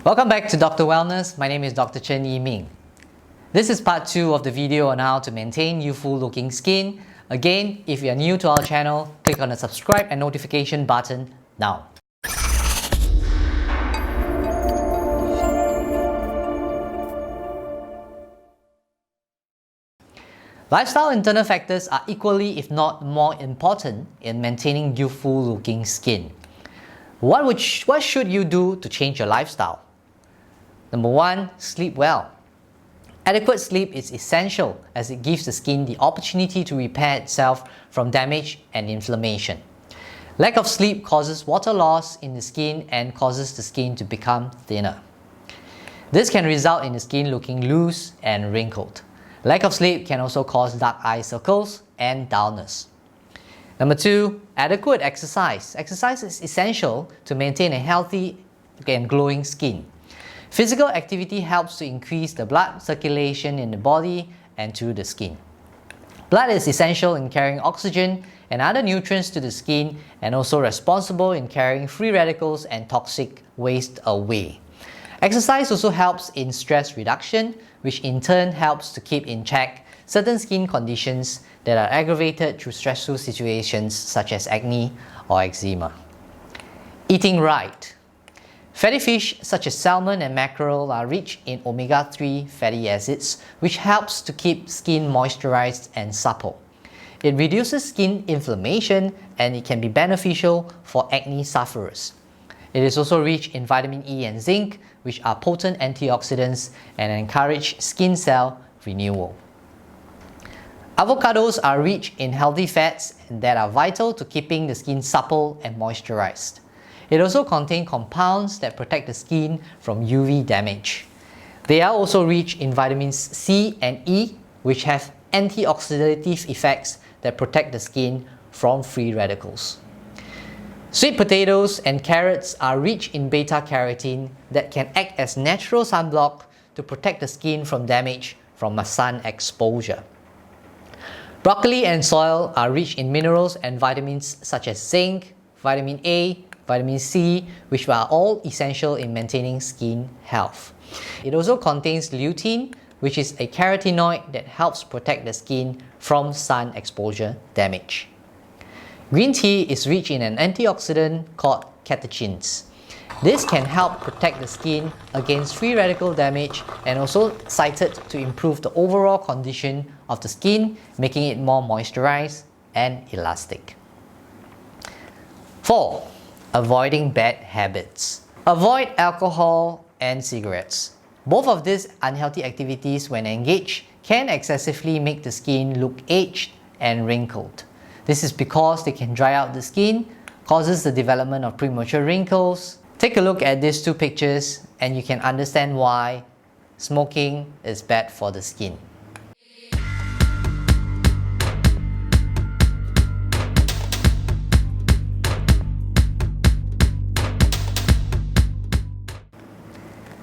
Welcome back to Dr. Wellness. My name is Dr. Chen Yiming. This is part 2 of the video on how to maintain youthful looking skin. Again, if you are new to our channel, click on the subscribe and notification button now. Lifestyle internal factors are equally, if not more important in maintaining youthful looking skin. What should you do to change your lifestyle? Number 1, sleep well. Adequate sleep is essential as it gives the skin the opportunity to repair itself from damage and inflammation. Lack of sleep causes water loss in the skin and causes the skin to become thinner. This can result in the skin looking loose and wrinkled. Lack of sleep can also cause dark eye circles and dullness. Number 2, adequate exercise. Exercise is essential to maintain a healthy and glowing skin. Physical activity helps to increase the blood circulation in the body and to the skin. Blood is essential in carrying oxygen and other nutrients to the skin and also responsible in carrying free radicals and toxic waste away. Exercise also helps in stress reduction, which in turn helps to keep in check certain skin conditions that are aggravated through stressful situations such as acne or eczema. Eating right. Fatty fish such as salmon and mackerel are rich in omega-3 fatty acids, which helps to keep skin moisturized and supple. It reduces skin inflammation and it can be beneficial for acne sufferers. It is also rich in vitamin E and zinc, which are potent antioxidants and encourage skin cell renewal. Avocados are rich in healthy fats that are vital to keeping the skin supple and moisturized. It also contains compounds that protect the skin from UV damage. They are also rich in vitamins C and E, which have antioxidative effects that protect the skin from free radicals. Sweet potatoes and carrots are rich in beta-carotene that can act as natural sunblock to protect the skin from damage from sun exposure. Broccoli and soil are rich in minerals and vitamins such as zinc, vitamin A, vitamin C, which are all essential in maintaining skin health. It also contains lutein, which is a carotenoid that helps protect the skin from sun exposure damage. Green tea is rich in an antioxidant called catechins. This can help protect the skin against free radical damage and also cited to improve the overall condition of the skin, making it more moisturized and elastic. 4. Avoiding bad habits. Avoid alcohol and cigarettes. Both of these unhealthy activities, when engaged, can excessively make the skin look aged and wrinkled. This is because they can dry out the skin, causes the development of premature wrinkles. Take a look at these 2 pictures and you can understand why smoking is bad for the skin.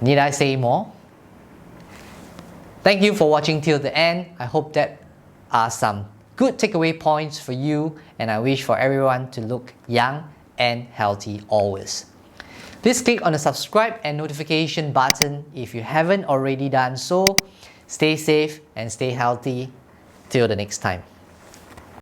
Need I say more? Thank you for watching till the end. I hope that are some good takeaway points for you, and I wish for everyone to look young and healthy always. Please click on the subscribe and notification button if you haven't already done so. Stay safe and stay healthy. Till the next time.